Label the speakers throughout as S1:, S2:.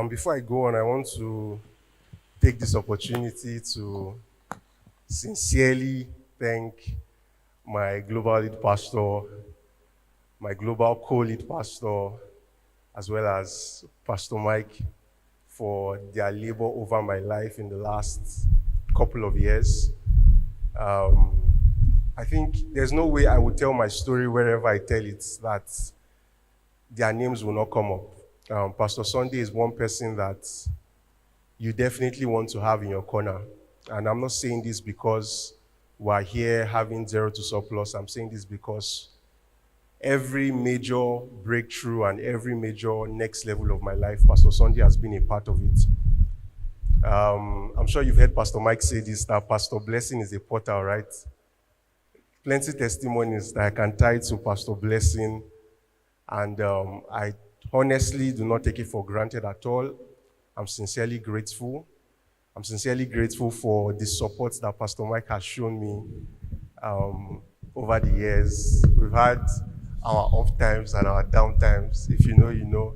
S1: Before I go on, I want to take this opportunity to sincerely thank my global lead pastor, my global co-lead pastor, as well as Pastor Mike for their labor over my life in the last couple of years. Um, I think there's no way I would tell my story wherever I tell it that their names will not come up. Pastor Sunday is one person that you definitely want to have in your corner. And I'm not saying this because we're here having zero to surplus. I'm saying this because every major breakthrough and every major next level of my life, Pastor Sunday has been a part of it. I'm sure you've heard Pastor Mike say this, that Pastor Blessing is a portal, right? Plenty testimonies that I can tie to Pastor Blessing, and I honestly do not take it for granted at all. I'm sincerely grateful. I'm sincerely grateful for the support that Pastor Mike has shown me over the years. We've had our off times and our down times. If you know, you know.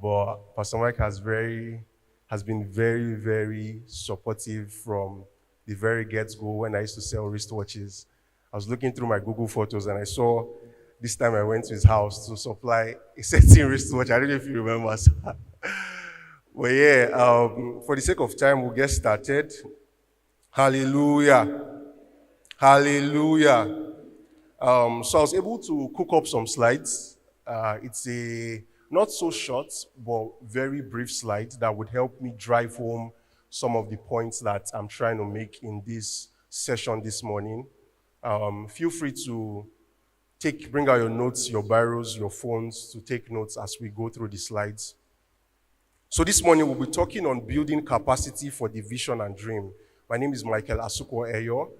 S1: But Pastor Mike has been very, very supportive from the very get-go when I used to sell wristwatches. I was looking through my Google photos and I saw this time I went to his house to supply a certain wristwatch. I don't know if you remember. But yeah, for the sake of time, we'll get started. Hallelujah. Hallelujah. So I was able to cook up some slides. It's a not so short, but very brief slide that would help me drive home some of the points that I'm trying to make in this session this morning. Feel free to bring out your notes, your biros, your phones to take notes as we go through the slides. So this morning we'll be talking on building capacity for the vision and dream. My name is Michael Asukwo Eyo.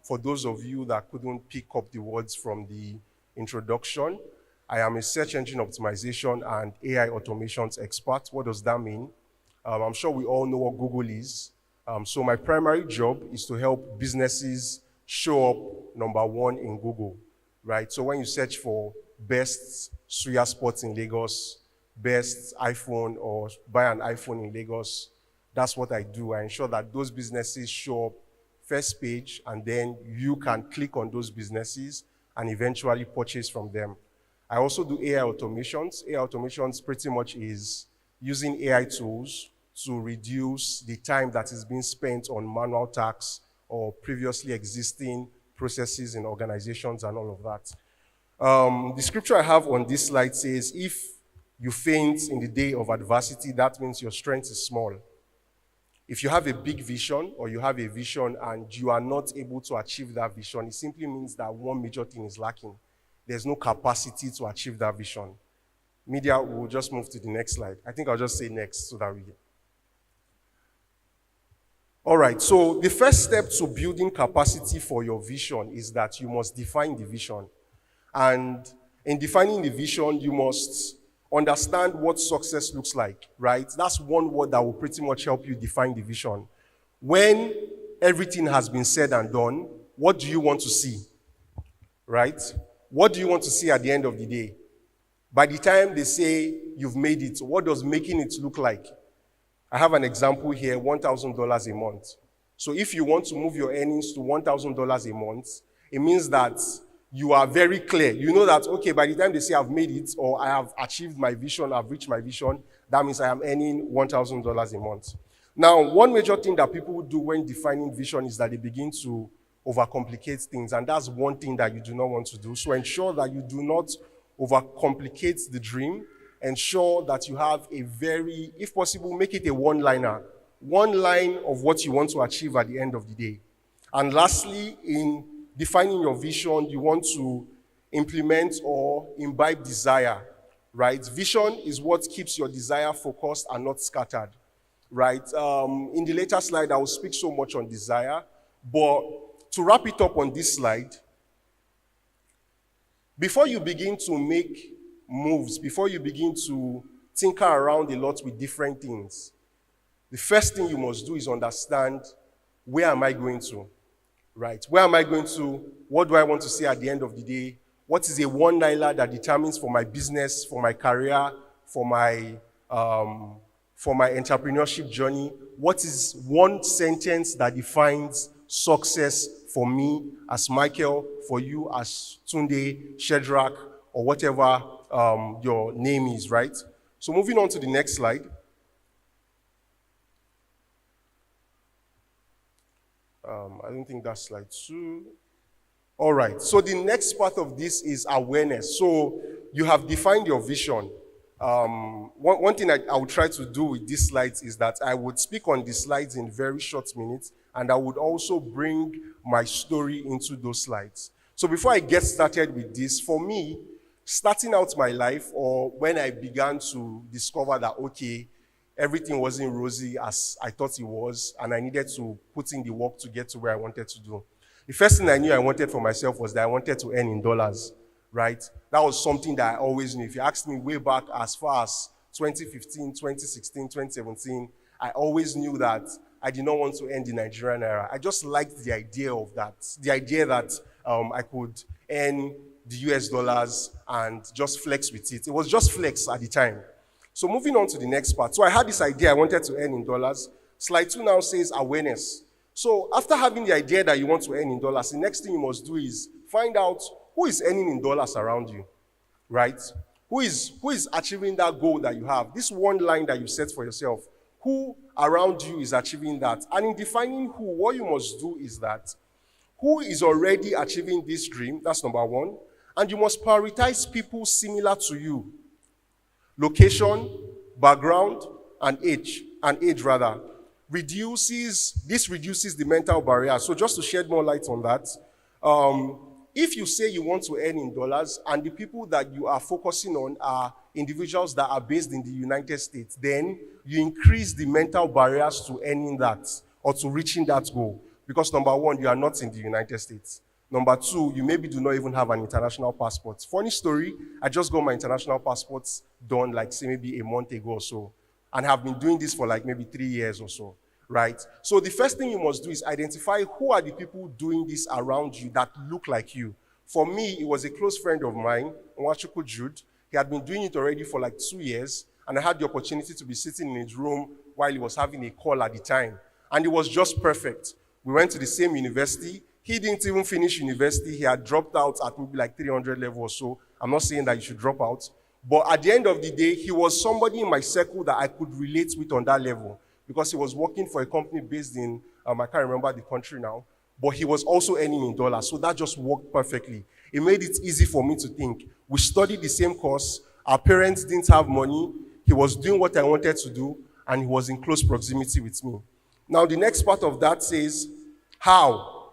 S1: For those of you that couldn't pick up the words from the introduction, I am a search engine optimization and AI automations expert. What does that mean? I'm sure we all know what Google is. So my primary job is to help businesses show up number one in Google, right? So when you search for best suya spots in Lagos, best iPhone, or buy an iPhone in Lagos, that's what I do. I ensure that those businesses show up first page, and then you can click on those businesses and eventually purchase from them. I also do AI automations. AI automations pretty much is using AI tools to reduce the time that is being spent on manual tasks or previously existing processes in organizations and all of that. The scripture I have on this slide says, if you faint in the day of adversity, that means your strength is small. If you have a big vision or you have a vision and you are not able to achieve that vision, it simply means that one major thing is lacking. There's no capacity to achieve that vision. Media, we'll just move to the next slide. I think I'll just say next so that we get. All right, so the first step to building capacity for your vision is that you must define the vision. And in defining the vision, you must understand what success looks like, right? That's one word that will pretty much help you define the vision. When everything has been said and done, what do you want to see, right? What do you want to see at the end of the day? By the time they say you've made it, what does making it look like? I have an example here, $1,000 a month. So if you want to move your earnings to $1,000 a month, it means that you are very clear. You know that, okay, by the time they say I've made it or I have achieved my vision, I've reached my vision, that means I am earning $1,000 a month. Now, one major thing that people do when defining vision is that they begin to overcomplicate things, and that's one thing that you do not want to do. So ensure that you do not overcomplicate the dream. Ensure that you have a very, if possible, make it a one-liner. One line of what you want to achieve at the end of the day. And lastly, in defining your vision, you want to implement or imbibe desire, right? Vision is what keeps your desire focused and not scattered, right? In the later slide, I will speak so much on desire, but to wrap it up on this slide, before you begin to make moves, before you begin to tinker around a lot with different things, the first thing you must do is understand, where am I going to? Right? Where am I going to? What do I want to see at the end of the day? What is a one-liner that determines for my business, for my career, for my for my entrepreneurship journey, what is one sentence that defines success for me as Michael, for you as Tunde, Shedrack, or whatever your name is, right? So moving on to the next slide. I don't think that's slide 2. All right, so the next part of this is awareness. So you have defined your vision. One thing I would try to do with these slides is that I would speak on the slides in very short minutes, and I would also bring my story into those slides. So before I get started with this, for me, starting out my life, or when I began to discover that, okay, everything wasn't rosy as I thought it was, and I needed to put in the work to get to where I wanted to do. The first thing I knew I wanted for myself was that I wanted to earn in dollars, right? That was something that I always knew. If you asked me way back as far as 2015, 2016, 2017, I always knew that I did not want to earn the Nigerian naira. I just liked the idea of that, the idea that I could earn the US dollars and just flex with it. It was just flex at the time. So moving on to the next part. So I had this idea I wanted to earn in dollars. Slide 2 now says awareness. So after having the idea that you want to earn in dollars, the next thing you must do is find out who is earning in dollars around you, right? Who is achieving that goal that you have? This one line that you set for yourself. Who around you is achieving that? And in defining who, what you must do is that who is already achieving this dream? That's number 1. And you must prioritize people similar to you. Location, background, and age reduces the mental barrier. So just to shed more light on that, if you say you want to earn in dollars and the people that you are focusing on are individuals that are based in the United States, then you increase the mental barriers to earning that or to reaching that goal. Because number 1, you are not in the United States. Number 2, you maybe do not even have an international passport. Funny story, I just got my international passports done like say maybe a month ago or so, and have been doing this for like maybe 3 years or so, right? So the first thing you must do is identify who are the people doing this around you that look like you. For me, it was a close friend of mine, Nwachukwu Jude. He had been doing it already for like 2 years, and I had the opportunity to be sitting in his room while he was having a call at the time. And it was just perfect. We went to the same university. He didn't even finish university. He had dropped out at maybe like 300 level or so. I'm not saying that you should drop out. But at the end of the day, he was somebody in my circle that I could relate with on that level because he was working for a company based in, I can't remember the country now, but he was also earning in dollars. So that just worked perfectly. It made it easy for me to think. We studied the same course. Our parents didn't have money. He was doing what I wanted to do, and he was in close proximity with me. Now, the next part of that says, how?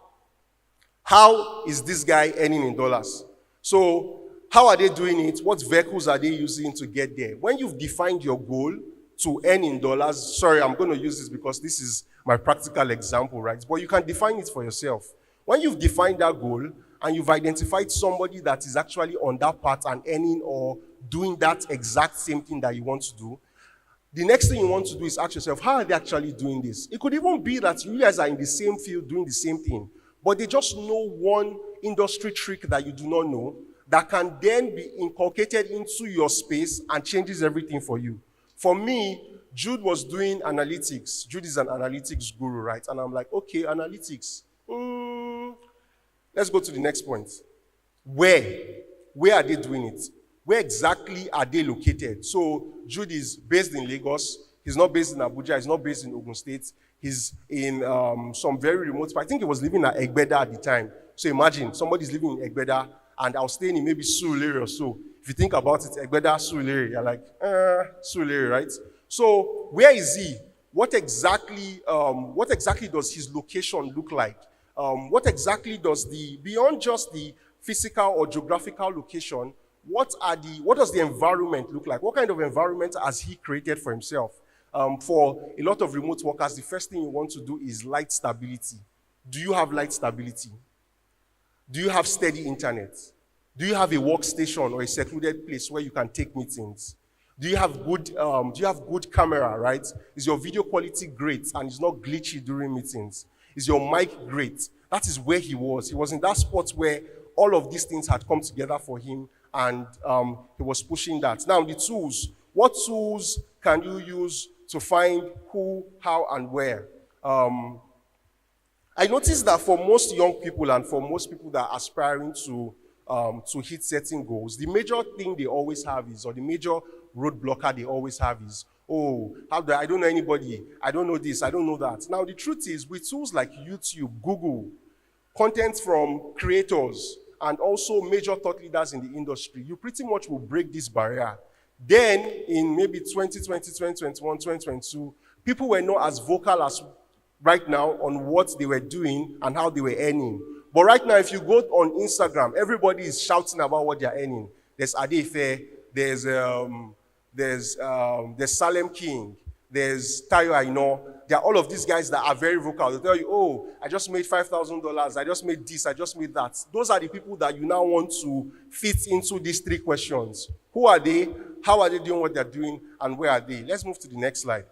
S1: How is this guy earning in dollars? So how are they doing it? What vehicles are they using to get there? When you've defined your goal to earn in dollars, sorry, I'm going to use this because this is my practical example, right? But you can define it for yourself. When you've defined that goal and you've identified somebody that is actually on that path and earning or doing that exact same thing that you want to do, the next thing you want to do is ask yourself, how are they actually doing this? It could even be that you guys are in the same field doing the same thing, but they just know one industry trick that you do not know that can then be inculcated into your space and changes everything for you. For me, Jude was doing analytics. Jude is an analytics guru, right? And I'm like, okay, analytics. Let's go to the next point. Where are they doing it? Where exactly are they located? So Jude is based in Lagos. He's not based in Abuja. He's not based in Ogun State. He's in some very remote spot. I think he was living at Egbeda at the time. So imagine somebody's living in Egbeda and I was staying in maybe Surulere or so. If you think about it, Egbeda, Surulere, you're like, Surulere, right? So where is he? What exactly does his location look like? What exactly does beyond just the physical or geographical location, what does the environment look like? What kind of environment has he created for himself? For a lot of remote workers, the first thing you want to do is light stability. Do you have light stability? Do you have steady internet? Do you have a workstation or a secluded place where you can take meetings? Do you have good camera, right? Is your video quality great and it's not glitchy during meetings? Is your mic great? That is where he was. He was in that spot where all of these things had come together for him and he was pushing that. Now the tools. What tools can you use to find who, how, and where? I noticed that for most young people and for most people that are aspiring to hit certain goals, the major thing they always have is, or the major roadblocker they always have is, oh, I don't know anybody, I don't know this, I don't know that. Now, the truth is, with tools like YouTube, Google, content from creators, and also major thought leaders in the industry, you pretty much will break this barrier. Then, in maybe 2020, 2021, 2022, people were not as vocal as right now on what they were doing and how they were earning. But right now, if you go on Instagram, everybody is shouting about what they're earning. There's Adefe, there's Salem King, there's Tayo Aino. There are all of these guys that are very vocal. They tell you, oh, I just made $5,000, I just made this, I just made that. Those are the people that you now want to fit into these three questions. Who are they? How are they doing what they're doing? And where are they? Let's move to the next slide.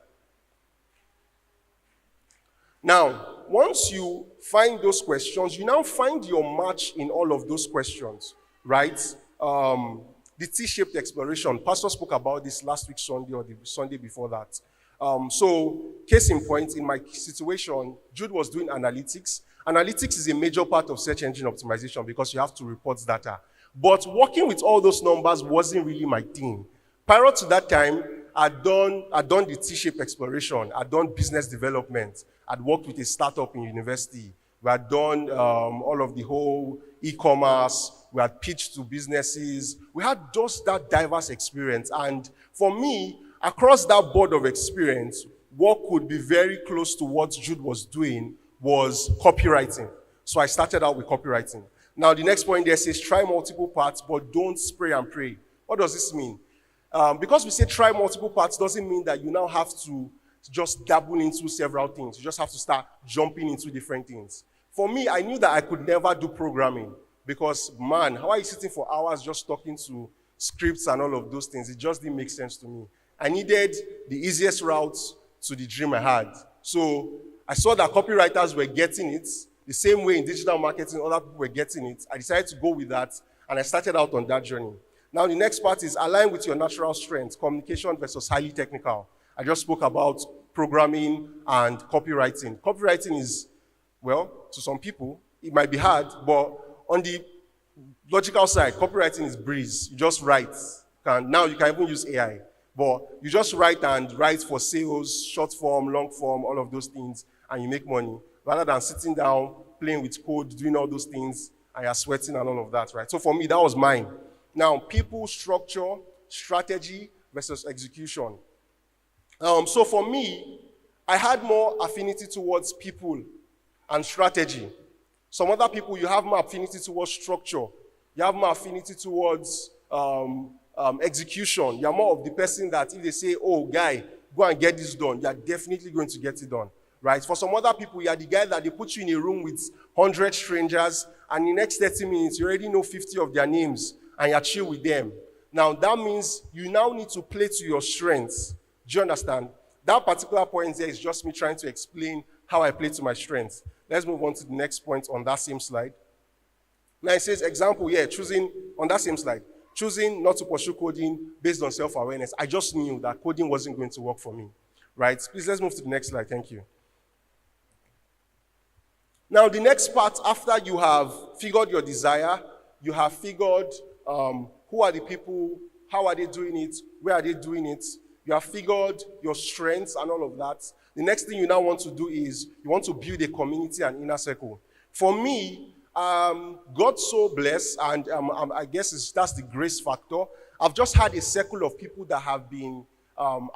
S1: Now, once you find those questions, you now find your match in all of those questions, right? The T-shaped exploration. Pastor spoke about this last week Sunday or the Sunday before that. So, case in point, in my situation, Jude was doing analytics. Analytics is a major part of search engine optimization because you have to report data. But working with all those numbers wasn't really my thing. Prior to that time, I'd done the T-shaped exploration. I'd done business development. I'd worked with a startup in university. We had done all of the whole e-commerce. We had pitched to businesses. We had just that diverse experience. And for me, across that board of experience, what could be very close to what Jude was doing was copywriting. So I started out with copywriting. Now, the next point there says try multiple parts, but don't spray and pray. What does this mean? Because we say try multiple parts doesn't mean that you now have to just dabble into several things. You just have to start jumping into different things. For me, I knew that I could never do programming because, man, how are you sitting for hours just talking to scripts and all of those things? It just didn't make sense to me. I needed the easiest route to the dream I had. So I saw that copywriters were getting it the same way in digital marketing, other people were getting it. I decided to go with that, and I started out on that journey. Now, the next part is align with your natural strengths, communication versus highly technical. I just spoke about programming and copywriting. Copywriting is, well, to some people, it might be hard, but on the logical side, copywriting is breeze. You just write. Now you can even use AI. But you just write and write for sales, short form, long form, all of those things, and you make money. Rather than sitting down, playing with code, doing all those things, and you're sweating and all of that, right? So for me, that was mine. Now, people, structure, strategy versus execution. So for me, I had more affinity towards people and strategy. Some other people, you have more affinity towards structure. You have more affinity towards execution. You're more of the person that if they say, oh, guy, go and get this done, you're definitely going to get it done, right? For some other people, you're the guy that they put you in a room with 100 strangers, and in the next 30 minutes, you already know 50 of their names, and you're chill with them. Now, that means you now need to play to your strengths. Do you understand? That particular point there is just me trying to explain how I play to my strengths. Let's move on to the next point on that same slide. Now it says, example, choosing, on that same slide, choosing not to pursue coding based on self-awareness. I just knew that coding wasn't going to work for me, right? Please, let's move to the next slide. Thank you. Now, the next part, after you have figured your desire, you have figured who are the people, how are they doing it, where are they doing it, you have figured your strengths and all of that. The next thing you now want to do is you want to build a community and inner circle. For me, God's so blessed, and I guess that's the grace factor. I've just had a circle of people that have been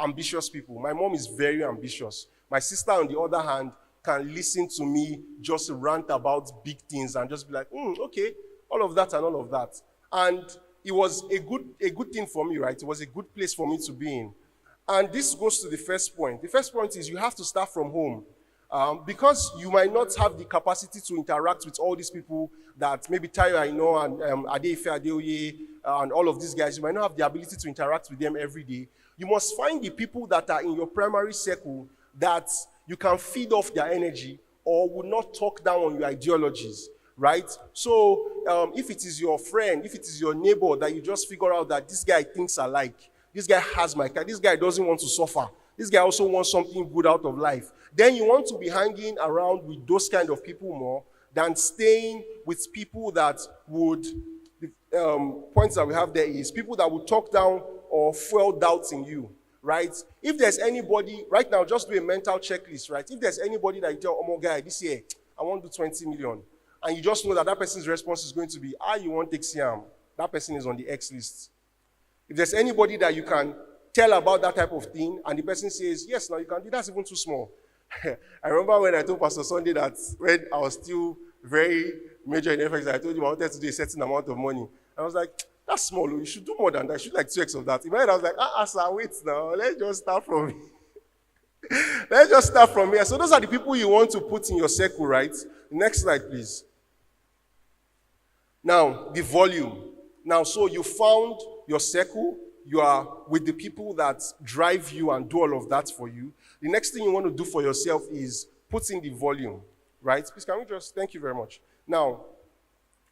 S1: ambitious people. My mom is very ambitious. My sister, on the other hand, can listen to me just rant about big things and just be like, okay, all of that and all of that. And it was a good thing for me, right? It was a good place for me to be in. And this goes to the first point. The first point is you have to start from home. Because you might not have the capacity to interact with all these people that maybe Tayo Aino and Adefe Adeoye and all of these guys, you might not have the ability to interact with them every day. You must find the people that are in your primary circle that you can feed off their energy or will not talk down on your ideologies, right? So if it is your friend, if it is your neighbor that you just figure out that this guy thinks alike, This guy has my car. This guy doesn't want to suffer. This guy also wants something good out of life. Then you want to be hanging around with those kind of people more than staying with people that would, the points that we have there is people that would talk down or fuel doubts in you, right? If there's anybody, right now, just do a mental checklist, right? If there's anybody that you tell, oh my guy, this year, I want to do 20 million. And you just know that that person's response is going to be, you want XCM. That person is on the X list. If there's anybody that you can tell about that type of thing, and the person says, yes, now you can do, that's even too small. I remember when I told Pastor Sunday that when I was still very major in FX, I told him I wanted to do a certain amount of money. I was like, that's small, you should do more than that. You should like 2x of that. In my head, I was like, sir, wait now, let's just start from here. Let's just start from here. So those are the people you want to put in your circle, right? Next slide, please. Now, the volume. Now, so you found your circle. You are with the people that drive you and do all of that for you. The next thing you want to do for yourself is put in the volume, right? Please, can we just, thank you very much. Now,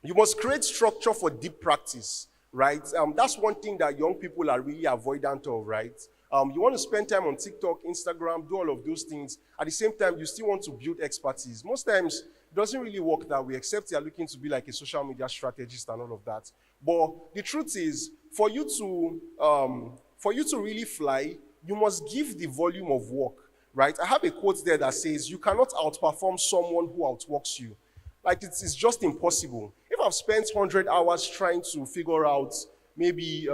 S1: you must create structure for deep practice, right? That's one thing that young people are really avoidant of, right? You want to spend time on TikTok, Instagram, do all of those things. At the same time, you still want to build expertise. Most times, it doesn't really work that way, except you're looking to be like a social media strategist and all of that. But the truth is, for you to really fly, you must give the volume of work, right? I have a quote there that says, you cannot outperform someone who outworks you. Like, it's just impossible. If I've spent 100 hours trying to figure out maybe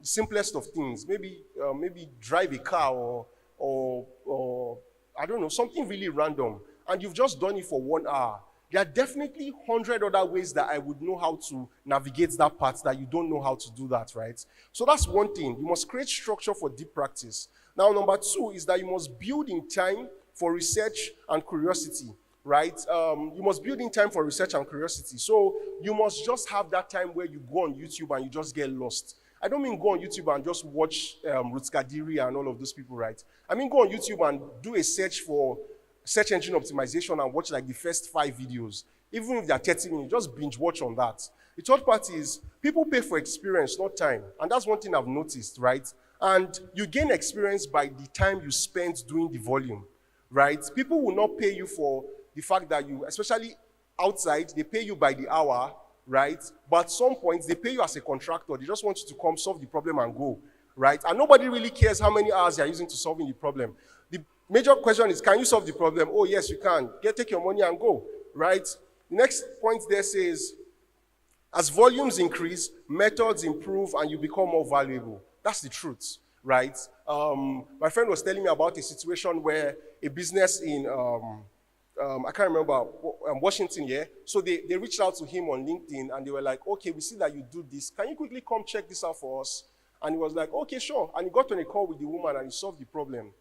S1: simplest of things, maybe drive a car or I don't know, something really random, and you've just done it for 1 hour, there are definitely 100 other ways that I would know how to navigate that part that you don't know how to do that, right? So that's one thing. You must create structure for deep practice. Now, number 2 is that you must build in time for research and curiosity, right? You must build in time for research and curiosity. So you must just have that time where you go on YouTube and you just get lost. I don't mean go on YouTube and just watch Ruth Kadiri and all of those people, right? I mean go on YouTube and do a search for search engine optimization and watch like the first 5 videos. Even if they're 30 minutes, just binge watch on that. The third part is people pay for experience, not time. And that's one thing I've noticed, right? And you gain experience by the time you spend doing the volume, right? People will not pay you for the fact that you, especially outside, they pay you by the hour, right? But at some point, they pay you as a contractor. They just want you to come solve the problem and go, right? And nobody really cares how many hours you're using to solving the problem. The major question is, can you solve the problem? Oh, yes, you can. Take your money and go, right? The next point there says, as volumes increase, methods improve, and you become more valuable. That's the truth, right? My friend was telling me about a situation where a business in, I can't remember, Washington, yeah? So they reached out to him on LinkedIn, and they were like, okay, we see that you do this. Can you quickly come check this out for us? And he was like, okay, sure. And he got on a call with the woman, and he solved the problem.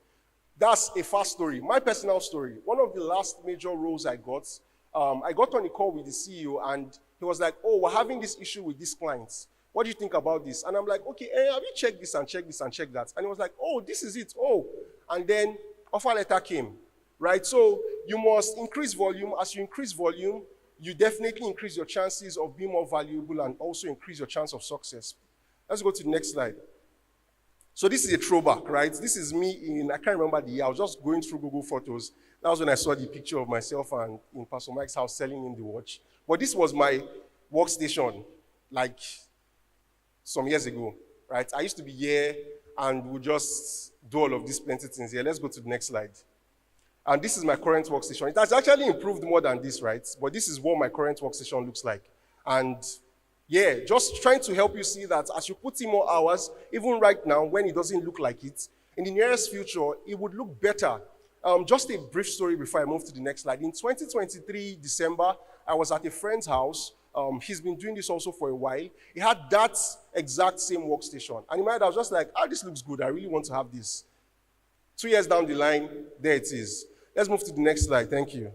S1: That's a fast story. My personal story. One of the last major roles I got on a call with the CEO, and he was like, oh, we're having this issue with these clients. What do you think about this? And I'm like, okay, have you checked this and checked this and checked that? And he was like, oh, this is it. Oh. And then offer letter came, right? So you must increase volume. As you increase volume, you definitely increase your chances of being more valuable and also increase your chance of success. Let's go to the next slide. So this is a throwback, right? This is me I can't remember the year. I was just going through Google Photos. That was when I saw the picture of myself and in Pastor Mike's house selling him the watch. But this was my workstation, like some years ago, right? I used to be here and would just do all of these plenty things here. Let's go to the next slide. And this is my current workstation. It has actually improved more than this, right? But this is what my current workstation looks like. And yeah, just trying to help you see that as you put in more hours, even right now, when it doesn't look like it, in the nearest future, it would look better. Just a brief story before I move to the next slide. In 2023, December, I was at a friend's house. He's been doing this also for a while. He had that exact same workstation. And in my head, I was just like, this looks good. I really want to have this. 2 years down the line, there it is. Let's move to the next slide. Thank you.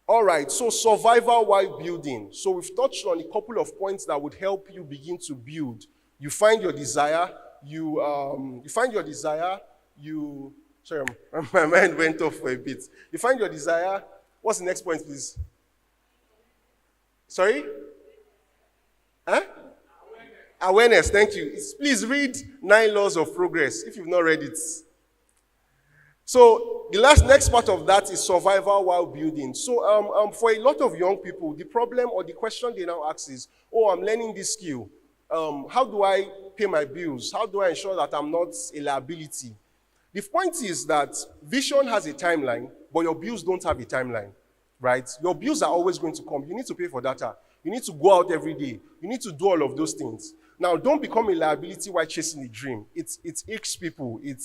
S1: All right, so survival while building. So we've touched on a couple of points that would help you begin to build. You find your desire. Sorry, my mind went off for a bit. You find your desire. What's the next point, please? Sorry? Huh? Awareness, thank you. Please read 9 Laws of Progress if you've not read it. So the next part of that is survival while building. So for a lot of young people, the problem or the question they now ask is, oh, I'm learning this skill. How do I pay my bills? How do I ensure that I'm not a liability? The point is that vision has a timeline, but your bills don't have a timeline, right? Your bills are always going to come. You need to pay for data. You need to go out every day. You need to do all of those things. Now, don't become a liability while chasing a dream. It aches people. It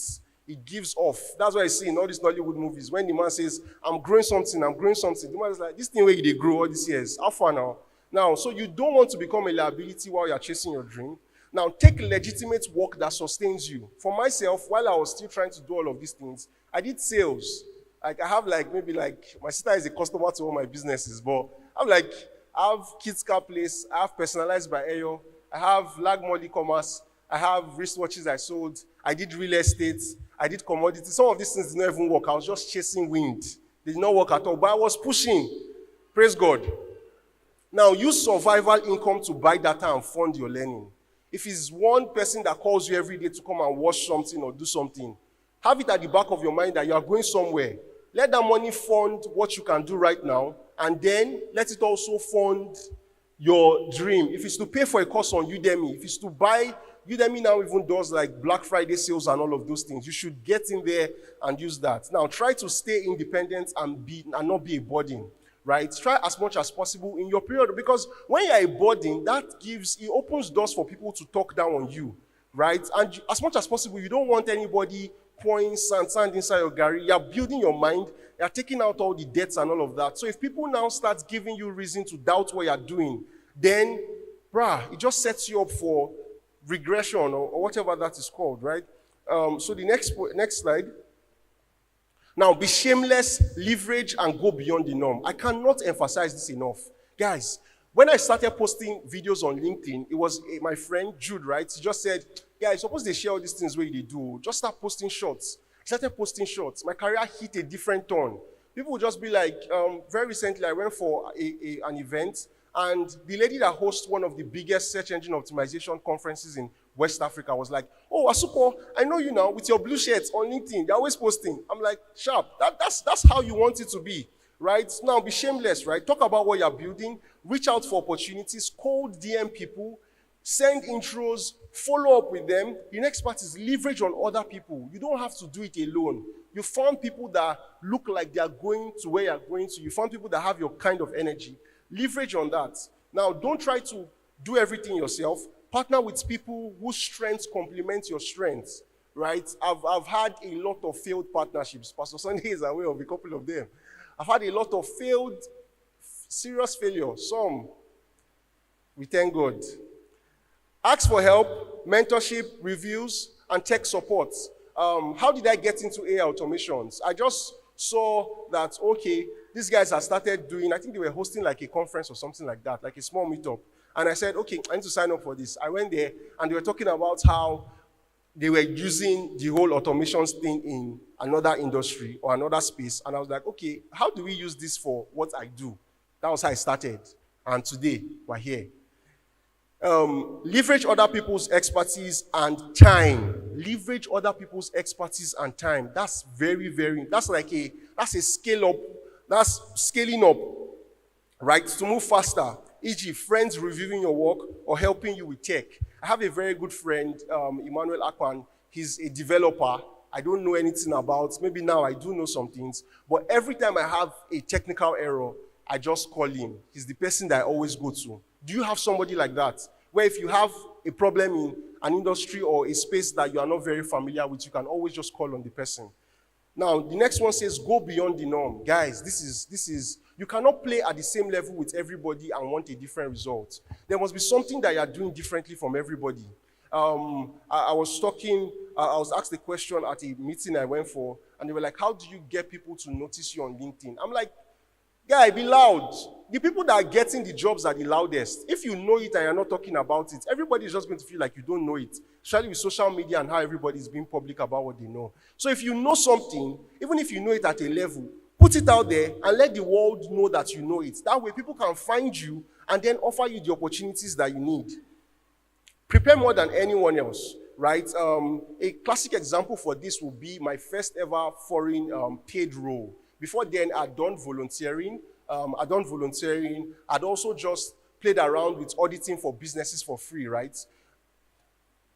S1: gives off. That's why I see in all these Nollywood movies, when the man says, I'm growing something, the man is like, this thing where they grow all these years, how far now? Now, so you don't want to become a liability while you're chasing your dream. Now, take legitimate work that sustains you. For myself, while I was still trying to do all of these things, I did sales. Like, I have my sister is a customer to all my businesses, but I have Kids Car Place, I have Personalized by Ayo, I have Lag Molly Commerce, I have wristwatches I sold, I did real estate, I did commodities. Some of these things did not even work. I was just chasing wind. They did not work at all, but I was pushing. Praise God. Now, use survival income to buy data and fund your learning. If it's one person that calls you every day to come and watch something or do something, have it at the back of your mind that you are going somewhere. Let that money fund what you can do right now, and then let it also fund your dream. If it's to pay for a course on Udemy, if it's to buy, Udemy now even does like Black Friday sales and all of those things. You should get in there and use that. Now, try to stay independent and not be a burden, right? Try as much as possible in your period, because when you're a burden, it opens doors for people to talk down on you, right? And as much as possible, you don't want anybody pouring sand inside your garri. You're building your mind. You're taking out all the debts and all of that. So if people now start giving you reason to doubt what you're doing, then, it just sets you up for regression or whatever that is called, right? So the next slide. Now, be shameless, leverage, and go beyond the norm. I cannot emphasize this enough. Guys, when I started posting videos on LinkedIn, it was my friend Jude, right? He just said, guys, suppose they share all these things where they do. Just start posting shorts. I started posting shorts. My career hit a different turn. People would just be like, very recently I went for an event, and the lady that hosts one of the biggest search engine optimization conferences in West Africa was like, oh, Asuko, I know you now with your blue shirts on LinkedIn. You're always posting. I'm like, sharp. That's how you want it to be, right? Now, be shameless, right? Talk about what you're building. Reach out for opportunities. Cold DM people. Send intros. Follow up with them. The next part is leverage on other people. You don't have to do it alone. You found people that look like they are going to where you're going to. You found people that have your kind of energy. Leverage on that. Now, don't try to do everything yourself. Partner with people whose strengths complement your strengths, right? I've had a lot of failed partnerships. Pastor Sunday is aware of a couple of them. I've had a lot of serious failure. Some, we thank God. Ask for help, mentorship, reviews, and tech support. How did I get into AI automations? I just saw that, okay, these guys have started doing, I think they were hosting like a conference or something like that, like a small meetup. And I said, okay, I need to sign up for this. I went there, and they were talking about how they were using the whole automations thing in another industry or another space. And I was like, okay, how do we use this for what I do? That was how I started. And today, we're here. Leverage other people's expertise and time. Leverage other people's expertise and time. That's very, very, that's a scale up. That's scaling up, right? To move faster. E.g., friends reviewing your work or helping you with tech. I have a very good friend, Emmanuel Akwan. He's a developer. I don't know anything about. Maybe now I do know some things. But every time I have a technical error, I just call him. He's the person that I always go to. Do you have somebody like that? Where if you have a problem in an industry or a space that you are not very familiar with, you can always just call on the person. Now, the next one says, go beyond the norm. Guys, this is, you cannot play at the same level with everybody and want a different result. There must be something that you are doing differently from everybody. I was asked a question at a meeting I went for, and they were like, how do you get people to notice you on LinkedIn? I'm like, guy, be loud. The people that are getting the jobs are the loudest. If you know it and you're not talking about it, everybody is just going to feel like you don't know it. Especially with social media and how everybody is being public about what they know. So if you know something, even if you know it at a level, put it out there and let the world know that you know it. That way people can find you and then offer you the opportunities that you need. Prepare more than anyone else, right? A classic example for this will be my first ever foreign paid role. Before then, I'd done volunteering. I'd also just played around with auditing for businesses for free, right?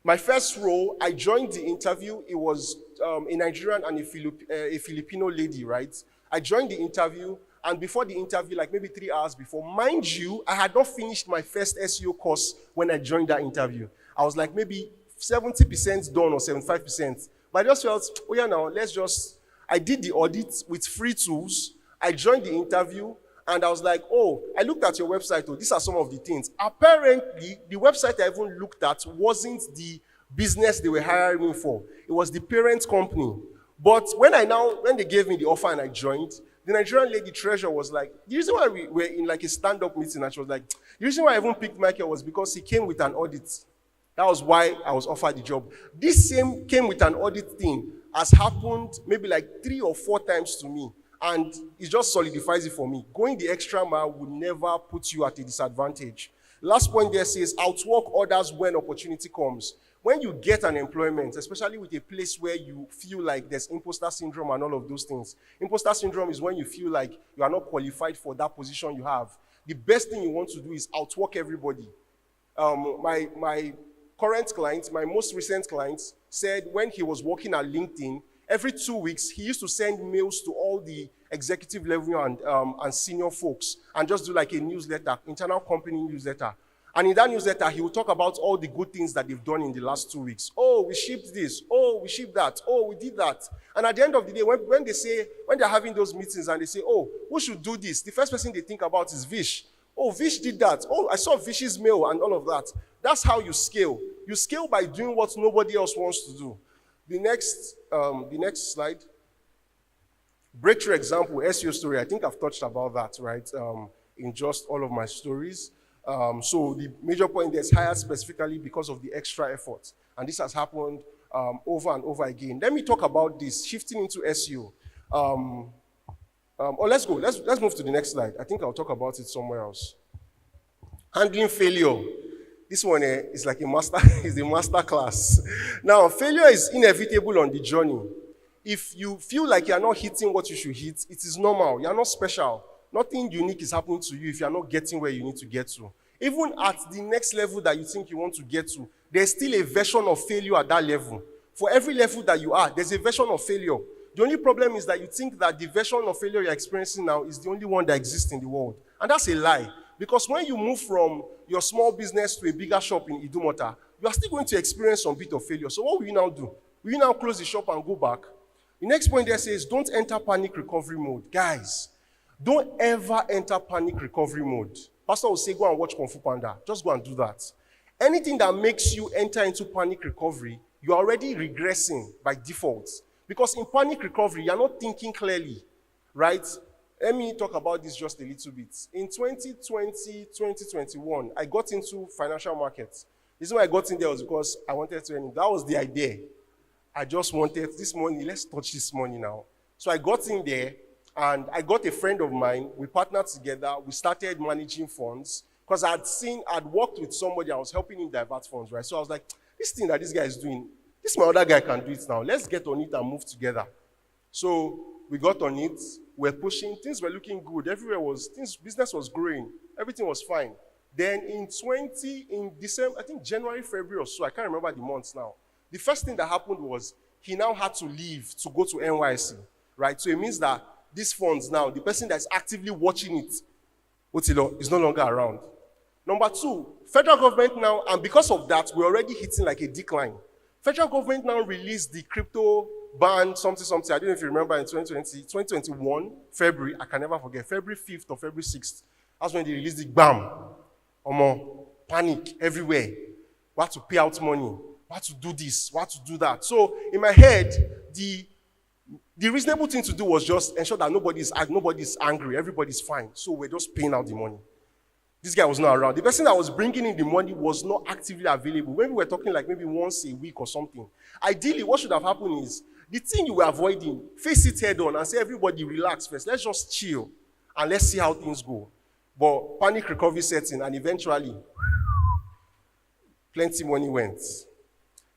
S1: My first role, I joined the interview. It was a Nigerian and a Filipino lady, right? I joined the interview, and before the interview, like maybe 3 hours before, mind you, I had not finished my first SEO course when I joined that interview. I was like maybe 70% done or 75%. But I just felt, oh yeah, now I did the audit with free tools. I joined the interview, and I was like, oh, I looked at your website. Oh, these are some of the things. Apparently, the website I even looked at wasn't the business they were hiring me for. It was the parent company. But when they gave me the offer and I joined, the Nigerian lady treasurer was like, the reason why we were in like a stand-up meeting, and she was like, the reason why I even picked Michael was because he came with an audit. That was why I was offered the job. This same came with an audit thing has happened maybe like 3 or 4 times to me. And it just solidifies it for me. Going the extra mile will never put you at a disadvantage. Last point there says, outwork others when opportunity comes. When you get an employment, especially with a place where you feel like there's imposter syndrome and all of those things. Imposter syndrome is when you feel like you are not qualified for that position you have. The best thing you want to do is outwork everybody. My current client, my most recent client, said when he was working at LinkedIn, every 2 weeks, he used to send mails to all the executive level and senior folks and just do like a newsletter, internal company newsletter. And in that newsletter, he will talk about all the good things that they've done in the last 2 weeks. Oh, we shipped this. Oh, we shipped that. Oh, we did that. And at the end of the day, when they're having those meetings and they say, oh, who should do this? The first person they think about is Vish. Oh, Vish did that. Oh, I saw Vish's mail and all of that. That's how you scale. You scale by doing what nobody else wants to do. The next slide. Breakthrough example, SEO story. I think I've touched about that, right, in just all of my stories. So the major point there is hired specifically because of the extra effort. And this has happened over and over again. Let me talk about this, shifting into SEO. Let's go. Let's move to the next slide. I think I'll talk about it somewhere else. Handling failure. This one is like a master class. Now, failure is inevitable on the journey. If you feel like you're not hitting what you should hit, it is normal. You're not special. Nothing unique is happening to you if you're not getting where you need to get to. Even at the next level that you think you want to get to, there's still a version of failure at that level. For every level that you are, there's a version of failure. The only problem is that you think that the version of failure you're experiencing now is the only one that exists in the world. And that's a lie. Because when you move from your small business to a bigger shop in Idumota, you are still going to experience some bit of failure. So what will you now do? Will you now close the shop and go back? The next point there says, don't enter panic recovery mode. Guys, don't ever enter panic recovery mode. Pastor will say, go and watch Kung Fu Panda. Just go and do that. Anything that makes you enter into panic recovery, you're already regressing by default. Because in panic recovery, you're not thinking clearly, right? Let me talk about this just a little bit. In 2020, 2021, I got into financial markets. The reason why I got in there was because I wanted to earn. That was the idea. I just wanted this money. Let's touch this money now. So I got in there, and I got a friend of mine. We partnered together. We started managing funds because I'd worked with somebody. I was helping him divert funds, right? So I was like, this thing that this guy is doing, this my other guy can do it now. Let's get on it and move together. So we got on it. We're pushing. Things were looking good. Business was growing. Everything was fine. Then in December, I think January, February or so, I can't remember the months now. The first thing that happened was he now had to leave to go to NYC, right? So it means that these funds now, the person that's actively watching it, is no longer around. Number 2, federal government now, and because of that, we're already hitting like a decline. Federal government now released the crypto ban, something. I don't know if you remember in 2021, February, I can never forget, February 5th or February 6th. That's when they released the BAM. Panic everywhere. We had to pay out money. We had to do this. We had to do that. So in my head, the reasonable thing to do was just ensure that nobody's angry, everybody's fine. So we're just paying out the money. This guy was not around. The person that was bringing in the money was not actively available. When we were talking like maybe once a week or something. Ideally, what should have happened is, the thing you were avoiding, face it head on and say, everybody relax first. Let's just chill and let's see how things go. But panic recovery sets in, and eventually, Plenty money went.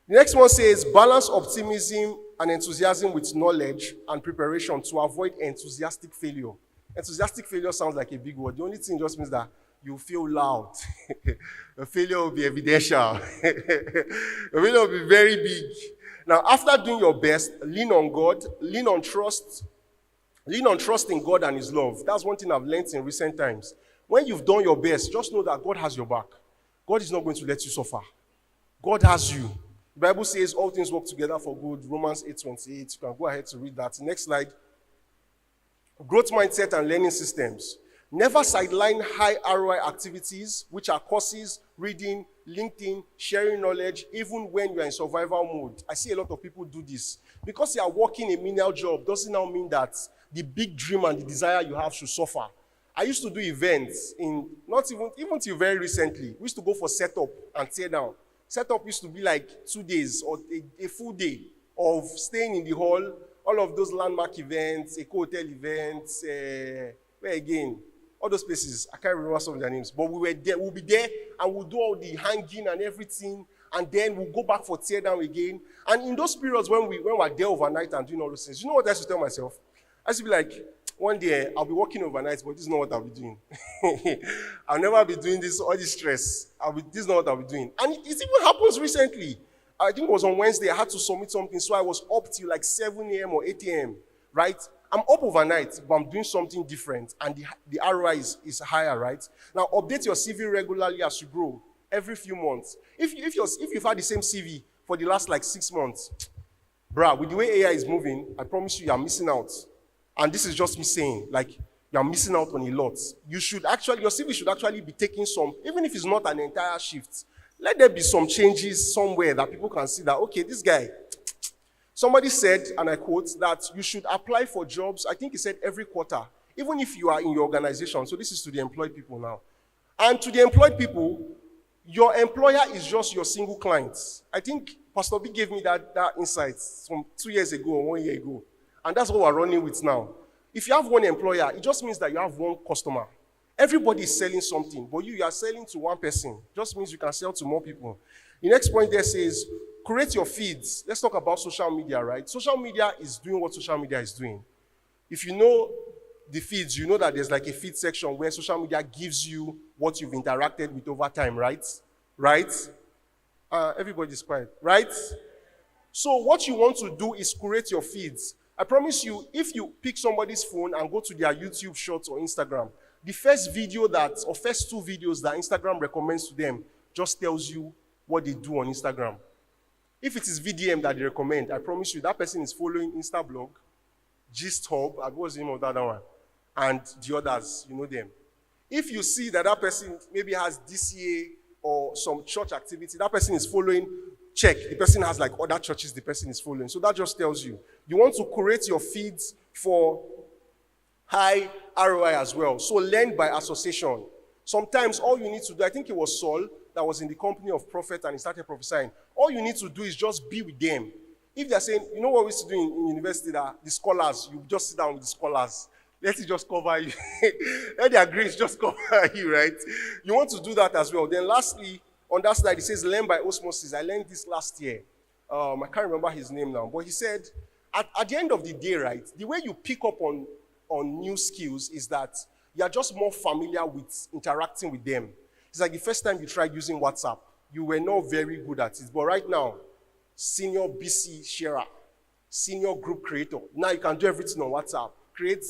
S1: The next one says, balance optimism and enthusiasm with knowledge and preparation to avoid enthusiastic failure. Enthusiastic failure sounds like a big word. The only thing just means that you feel loud. The failure will be evidential. The failure will be very big. Now, after doing your best, lean on God, lean on trust in God and His love. That's one thing I've learned in recent times. When you've done your best, just know that God has your back. God is not going to let you suffer. God has you. The Bible says all things work together for good. Romans 8:28. You can go ahead to read that. Next slide. Growth mindset and learning systems. Never sideline high ROI activities, which are courses, reading, LinkedIn, sharing knowledge, even when you're in survival mode. I see a lot of people do this. Because you are working a menial job doesn't now mean that the big dream and the desire you have should suffer. I used to do events not even till very recently. We used to go for setup and tear down. Setup used to be like 2 days or a full day of staying in the hall, all of those landmark events, eco-hotel events, where again, all those places, I can't remember some of their names, but we were there, we'll be there and we'll do all the hanging and everything, and then we'll go back for tear down again. And in those periods when we're there overnight and doing all those things, you know what I used to tell myself? I used to be like, one day I'll be working overnight, but this is not what I'll be doing. I'll never be doing this, all this stress. This is not what I'll be doing. And it even happens recently. I think it was on Wednesday, I had to submit something, so I was up till like 7 a.m. or 8 a.m., right? I'm up overnight, but I'm doing something different, and the ROI is higher, right? Now, update your CV regularly as you grow, every few months. If you've had the same CV for the last like 6 months, bruh, with the way AI is moving, I promise you, you're missing out. And this is just me saying, like, you're missing out on a lot. Your CV should actually be taking some, even if it's not an entire shift, let there be some changes somewhere that people can see that, okay, this guy, somebody said, and I quote, that you should apply for jobs, I think he said every quarter, even if you are in your organization. So this is to the employed people now. And to the employed people, your employer is just your single client. I think Pastor B gave me that insight from 2 years ago or 1 year ago. And that's what we're running with now. If you have one employer, it just means that you have one customer. Everybody is selling something, but you are selling to one person. Just means you can sell to more people. The next point there says, create your feeds. Let's talk about social media, right? Social media is doing what social media is doing. If you know the feeds, you know that there's like a feed section where social media gives you what you've interacted with over time, right? Right? Everybody's quiet, right? So what you want to do is create your feeds. I promise you, if you pick somebody's phone and go to their YouTube Shorts or Instagram, the first two videos that Instagram recommends to them just tells you what they do on Instagram. If it is VDM that they recommend, I promise you that person is following Instablog, GistHub, what's the name of that one, and the others, you know them. If you see that person maybe has DCA or some church activity, that person is following, check, the person has like other churches the person is following. So that just tells you. You want to create your feeds for high ROI as well. So learn by association. Sometimes all you need to do, I think it was Saul that was in the company of prophet and he started prophesying. All you need to do is just be with them. If they're saying, you know what we used to do in university, that the scholars, you just sit down with the scholars. Let it just cover you. Let their grace just cover you, right? You want to do that as well. Then lastly, on that slide, it says learn by osmosis. I learned this last year. I can't remember his name now, but he said, at the end of the day, right, the way you pick up on new skills is that you're just more familiar with interacting with them. It's like the first time you tried using WhatsApp, you were not very good at it. But right now, senior BC sharer, senior group creator, now you can do everything on WhatsApp, create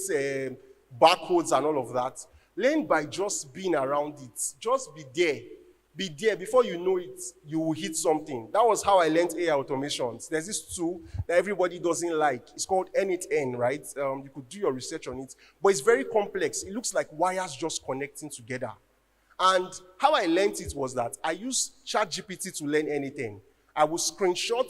S1: barcodes and all of that. Learn by just being around it. Just be there. Be there. Before you know it, you will hit something. That was how I learned AI automations. There's this tool that everybody doesn't like. It's called N8N, right? You could do your research on it. But it's very complex. It looks like wires just connecting together. And how I learned it was that I used ChatGPT to learn anything. I would screenshot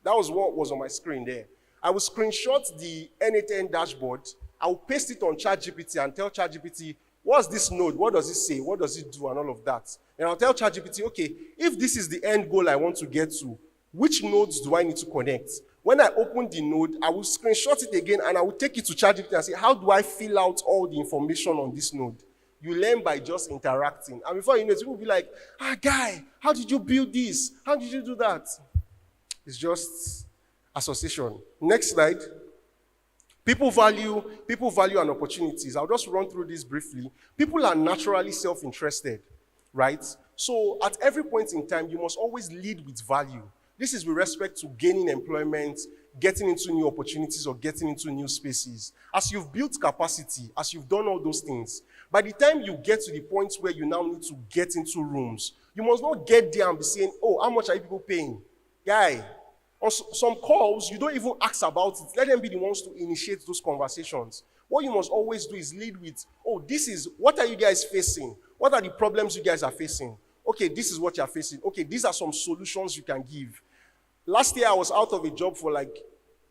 S1: that was what was on my screen there. I would screenshot the N8N dashboard. I would paste it on ChatGPT and tell ChatGPT, what's this node? What does it say? What does it do? And all of that. And I'll tell ChatGPT, okay, if this is the end goal I want to get to, which nodes do I need to connect? When I open the node, I will screenshot it again and I will take it to ChatGPT and say, how do I fill out all the information on this node? You learn by just interacting. And before you know it, people will be like, guy, how did you build this? How did you do that? It's just association. Next slide. People value and opportunities. I'll just run through this briefly. People are naturally self-interested, right? So at every point in time, you must always lead with value. This is with respect to gaining employment, getting into new opportunities, or getting into new spaces. As you've built capacity, as you've done all those things, by the time you get to the point where you now need to get into rooms, you must not get there and be saying, oh, how much are you people paying? Guy, on some calls, you don't even ask about it. Let them be the ones to initiate those conversations. What you must always do is lead with, oh, what are you guys facing? What are the problems you guys are facing? Okay, this is what you're facing. Okay, these are some solutions you can give. Last year, I was out of a job for like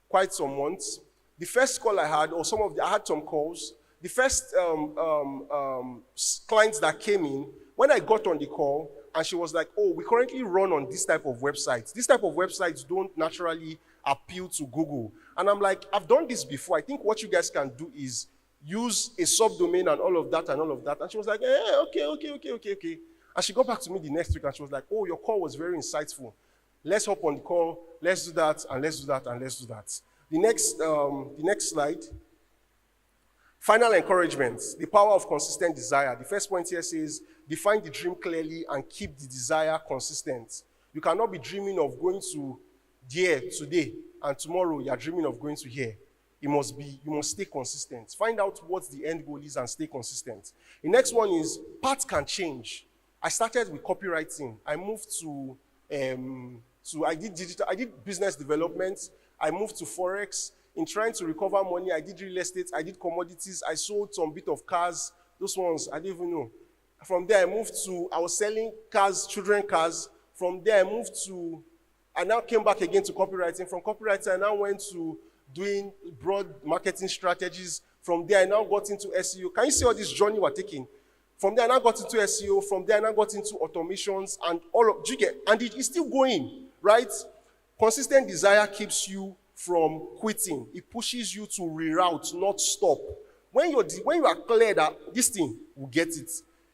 S1: quite some months. The first call I had, I had some calls. The first clients that came in, when I got on the call, and she was like, oh, we currently run on this type of websites. This type of websites don't naturally appeal to Google. And I'm like, I've done this before. I think what you guys can do is use a subdomain and all of that and all of that. And she was like, okay. And she got back to me the next week and she was like, oh, your call was very insightful. Let's hop on the call. Let's do that, and let's do that, and let's do that. The next slide. Final encouragement, the power of consistent desire. The first point here says, define the dream clearly and keep the desire consistent. You cannot be dreaming of going to there today, and tomorrow you are dreaming of going to here. You must stay consistent. Find out what the end goal is and stay consistent. The next one is, paths can change. I started with copywriting. I moved to I did business development. I moved to Forex. In trying to recover money, I did real estate. I did commodities. I sold some bit of cars. Those ones, I didn't even know. From there, I was selling cars, children cars. From there, I now came back again to copywriting. From copywriting, I now went to doing broad marketing strategies. From there, I now got into SEO. Can you see all this journey we're taking? From there, I now got into SEO. From there, I now got into automations and and it's still going, right? Consistent desire keeps you from quitting. It pushes you to reroute, not stop. When you are clear that this thing will get it,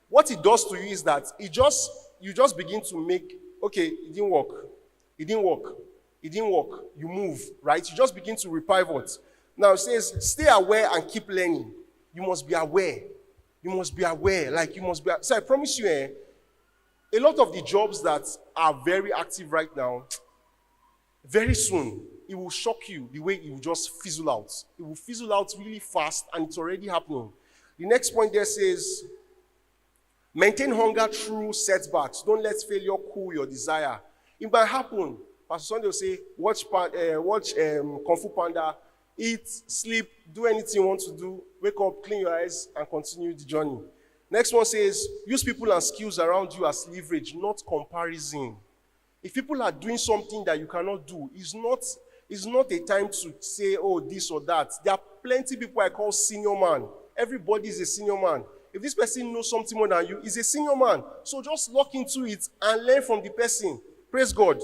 S1: what it does to you is that you just begin to make, okay, it didn't work. You move, right? You just begin to repivot. Now it says, stay aware and keep learning. You must be aware. So I promise you, a lot of the jobs that are very active right now, very soon, it will shock you the way it will just fizzle out. It will fizzle out really fast, and it's already happening. The next point there says, maintain hunger through setbacks. Don't let failure cool your desire. It might happen. Pastor Sunday will say, watch Kung Fu Panda, eat, sleep, do anything you want to do, wake up, clean your eyes, and continue the journey. Next one says, use people and skills around you as leverage, not comparison. If people are doing something that you cannot do, it's not a time to say, oh, this or that. There are plenty of people I call senior man. Everybody is a senior man. If this person knows something more than you, he's a senior man. So just lock into it and learn from the person. Praise God.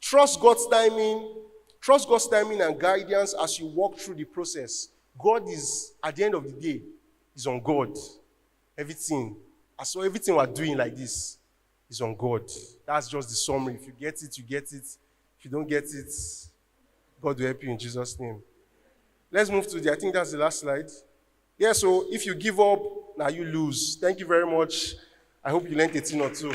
S1: Trust God's timing and guidance as you walk through the process. God is, at the end of the day, is on God. Everything we're doing like this is on God. That's just the summary. If you get it, you get it. If you don't get it, God will help you in Jesus' name. Let's move to I think that's the last slide. Yeah, so if you give up, now you lose. Thank you very much. I hope you learned a thing or two.